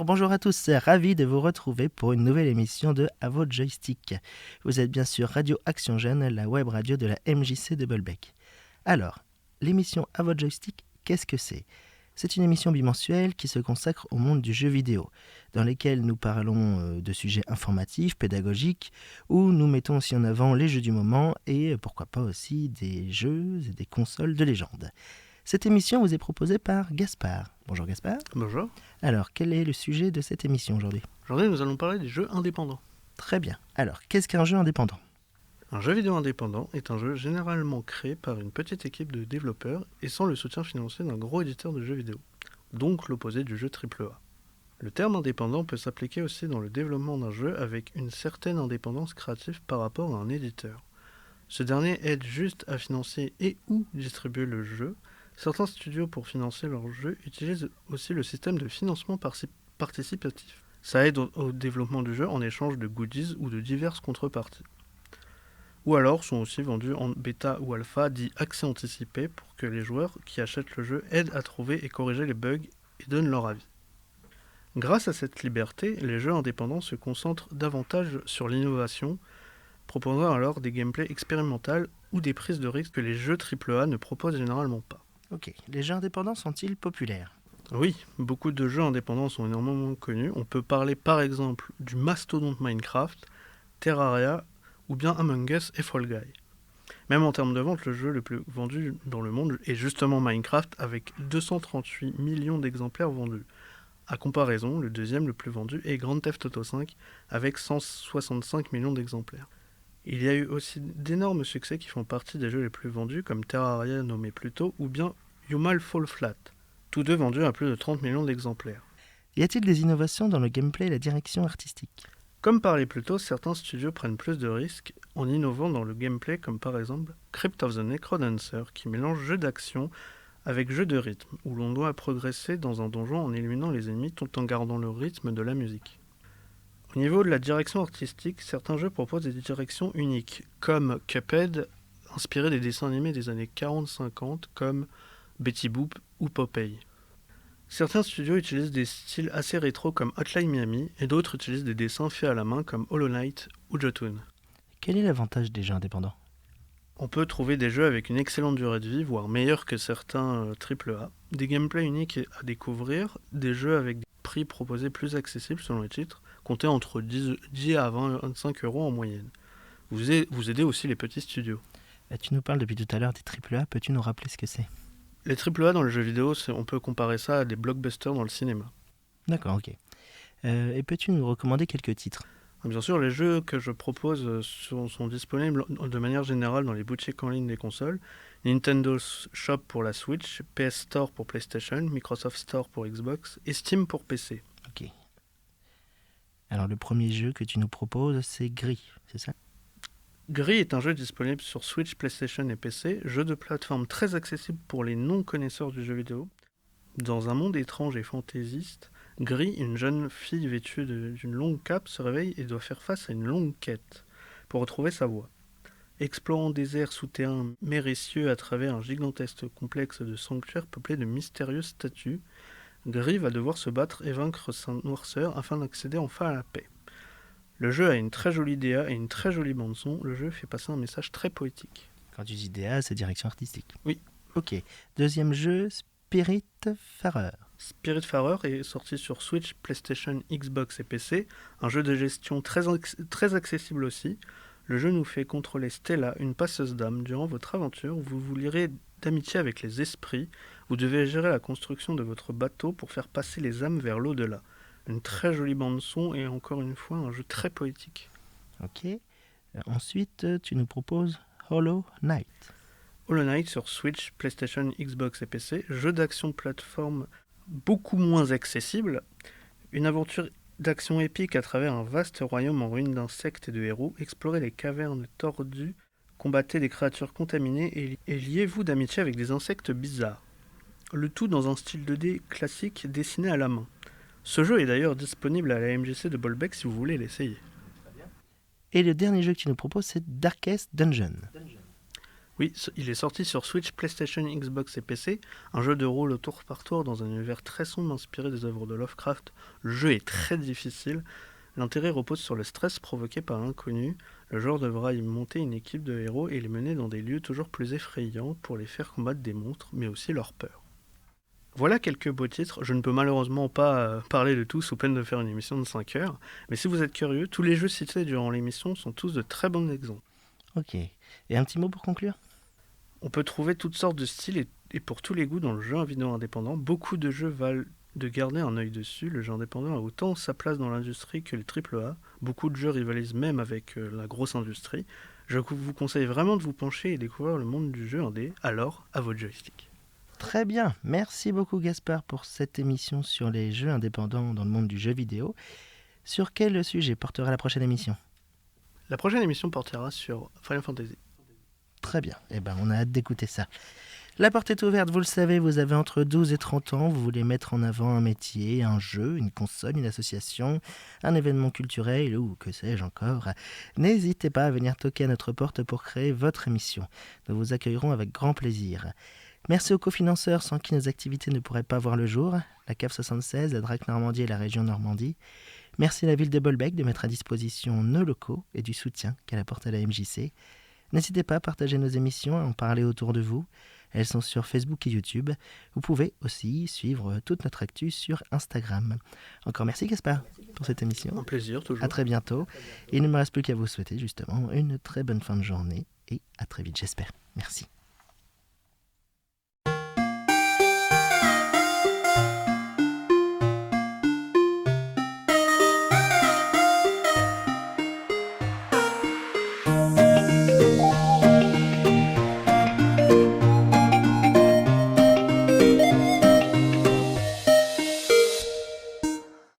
Bonjour à tous, ravi de vous retrouver pour une nouvelle émission de À votre joystick. Vous êtes bien sûr Radio Action Jeune, la web radio de la MJC de Bolbec. Alors, l'émission À votre joystick, qu'est-ce que c'est ? C'est une émission bimensuelle qui se consacre au monde du jeu vidéo, dans lesquels nous parlons de sujets informatifs, pédagogiques, où nous mettons aussi en avant les jeux du moment et pourquoi pas aussi des jeux et des consoles de légende. Cette émission vous est proposée par Gaspard. Bonjour Gaspard. Bonjour. Alors, quel est le sujet de cette émission aujourd'hui ? Aujourd'hui, nous allons parler des jeux indépendants. Très bien. Alors, qu'est-ce qu'un jeu indépendant ? Un jeu vidéo indépendant est un jeu généralement créé par une petite équipe de développeurs et sans le soutien financier d'un gros éditeur de jeux vidéo, donc l'opposé du jeu AAA. Le terme indépendant peut s'appliquer aussi dans le développement d'un jeu avec une certaine indépendance créative par rapport à un éditeur. Ce dernier aide juste à financer et ou distribuer le jeu. Certains studios, pour financer leur jeu, utilisent aussi le système de financement participatif. Ça aide au développement du jeu en échange de goodies ou de diverses contreparties. Ou alors sont aussi vendus en bêta ou alpha, dit accès anticipé, pour que les joueurs qui achètent le jeu aident à trouver et corriger les bugs et donnent leur avis. Grâce à cette liberté, les jeux indépendants se concentrent davantage sur l'innovation, proposant alors des gameplays expérimentaux ou des prises de risques que les jeux AAA ne proposent généralement pas. Ok, les jeux indépendants sont-ils populaires ? Oui, beaucoup de jeux indépendants sont énormément connus. On peut parler par exemple du mastodonte Minecraft, Terraria ou bien Among Us et Fall Guy. Même en termes de vente, le jeu le plus vendu dans le monde est justement Minecraft avec 238 millions d'exemplaires vendus. À comparaison, le deuxième le plus vendu est Grand Theft Auto V avec 165 millions d'exemplaires. Il y a eu aussi d'énormes succès qui font partie des jeux les plus vendus comme Terraria nommé plus tôt ou bien Humal Fall Flat, tous deux vendus à plus de 30 millions d'exemplaires. Y a-t-il des innovations dans le gameplay et la direction artistique ? Comme parlé plus tôt, certains studios prennent plus de risques en innovant dans le gameplay comme par exemple Crypt of the Necrodancer qui mélange jeu d'action avec jeu de rythme où l'on doit progresser dans un donjon en éliminant les ennemis tout en gardant le rythme de la musique. Au niveau de la direction artistique, certains jeux proposent des directions uniques, comme Cuphead, inspiré des dessins animés des années 40-50, comme Betty Boop ou Popeye. Certains studios utilisent des styles assez rétro comme Hotline Miami, et d'autres utilisent des dessins faits à la main comme Hollow Knight ou Jotun. Quel est l'avantage des jeux indépendants ? On peut trouver des jeux avec une excellente durée de vie, voire meilleurs que certains AAA, des gameplays uniques à découvrir, des jeux avec des prix proposés plus accessibles selon les titres, comptés entre 10 à 25 euros en moyenne. Vous aidez aussi les petits studios. Tu nous parles depuis tout à l'heure des AAA, peux-tu nous rappeler ce que c'est ? Les AAA dans le jeu vidéo, on peut comparer ça à des blockbusters dans le cinéma. D'accord, ok. Et peux-tu nous recommander quelques titres ? Bien sûr, les jeux que je propose sont disponibles de manière générale dans les boutiques en ligne des consoles, Nintendo Shop pour la Switch, PS Store pour PlayStation, Microsoft Store pour Xbox et Steam pour PC. Ok. Alors le premier jeu que tu nous proposes, c'est Gris, c'est ça ? Gris est un jeu disponible sur Switch, PlayStation et PC, jeu de plateforme très accessible pour les non-connaisseurs du jeu vidéo. Dans un monde étrange et fantaisiste, Gris, une jeune fille vêtue d'une longue cape, se réveille et doit faire face à une longue quête pour retrouver sa voie. Explorant des airs souterrains méricieux à travers un gigantesque complexe de sanctuaires peuplé de mystérieuses statues, Gris va devoir se battre et vaincre sa noirceur afin d'accéder enfin à la paix. Le jeu a une très jolie DA et une très jolie bande-son. Le jeu fait passer un message très poétique. Quand tu dis DA, c'est direction artistique. Oui. Ok. Deuxième jeu, Spiritfarer. Spiritfarer est sorti sur Switch, PlayStation, Xbox et PC. Un jeu de gestion très accessible aussi. Le jeu nous fait contrôler Stella, une passeuse d'âme. Durant votre aventure, vous vous lierez d'amitié avec les esprits. Vous devez gérer la construction de votre bateau pour faire passer les âmes vers l'au-delà. Une très jolie bande-son et encore une fois un jeu très poétique. Ok. Ensuite, tu nous proposes Hollow Knight. Hollow Knight sur Switch, PlayStation, Xbox et PC. Jeu d'action de plateforme beaucoup moins accessible. Une aventure d'action épique à travers un vaste royaume en ruine d'insectes et de héros. Explorez les cavernes tordues, combattez des créatures contaminées et liez-vous d'amitié avec des insectes bizarres. Le tout dans un style 2D classique dessiné à la main. Ce jeu est d'ailleurs disponible à la MJC de Bolbec si vous voulez l'essayer. Et le dernier jeu que tu nous proposes, c'est Darkest Dungeon. Oui, il est sorti sur Switch, PlayStation, Xbox et PC. Un jeu de rôle au tour par tour dans un univers très sombre inspiré des œuvres de Lovecraft. Le jeu est très difficile. L'intérêt repose sur le stress provoqué par l'inconnu. Le joueur devra y monter une équipe de héros et les mener dans des lieux toujours plus effrayants pour les faire combattre des monstres, mais aussi leur peur. Voilà quelques beaux titres. Je ne peux malheureusement pas parler de tous sous peine de faire une émission de 5 heures. Mais si vous êtes curieux, tous les jeux cités durant l'émission sont tous de très bons exemples. Ok. Et un petit mot pour conclure ? On peut trouver toutes sortes de styles et pour tous les goûts dans le jeu vidéo indépendant. Beaucoup de jeux valent de garder un œil dessus. Le jeu indépendant a autant sa place dans l'industrie que les AAA. Beaucoup de jeux rivalisent même avec la grosse industrie. Je vous conseille vraiment de vous pencher et découvrir le monde du jeu indé. Alors, à votre joystick. Très bien, merci beaucoup Gaspard pour cette émission sur les jeux indépendants dans le monde du jeu vidéo. Sur quel sujet portera la prochaine émission ? La prochaine émission portera sur Final Fantasy. Très bien, on a hâte d'écouter ça. La porte est ouverte, vous le savez, vous avez entre 12 et 30 ans, vous voulez mettre en avant un métier, un jeu, une console, une association, un événement culturel ou que sais-je encore. N'hésitez pas à venir toquer à notre porte pour créer votre émission. Nous vous accueillerons avec grand plaisir. Merci aux cofinanceurs sans qui nos activités ne pourraient pas voir le jour, la CAF 76, la DRAC Normandie et la région Normandie. Merci à la ville de Bolbec de mettre à disposition nos locaux et du soutien qu'elle apporte à la MJC. N'hésitez pas à partager nos émissions, à en parler autour de vous. Elles sont sur Facebook et YouTube. Vous pouvez aussi suivre toute notre actu sur Instagram. Encore merci Gaspard pour cette émission. Un plaisir, toujours. À très bientôt. Il ne me reste plus qu'à vous souhaiter justement une très bonne fin de journée et à très vite j'espère. Merci.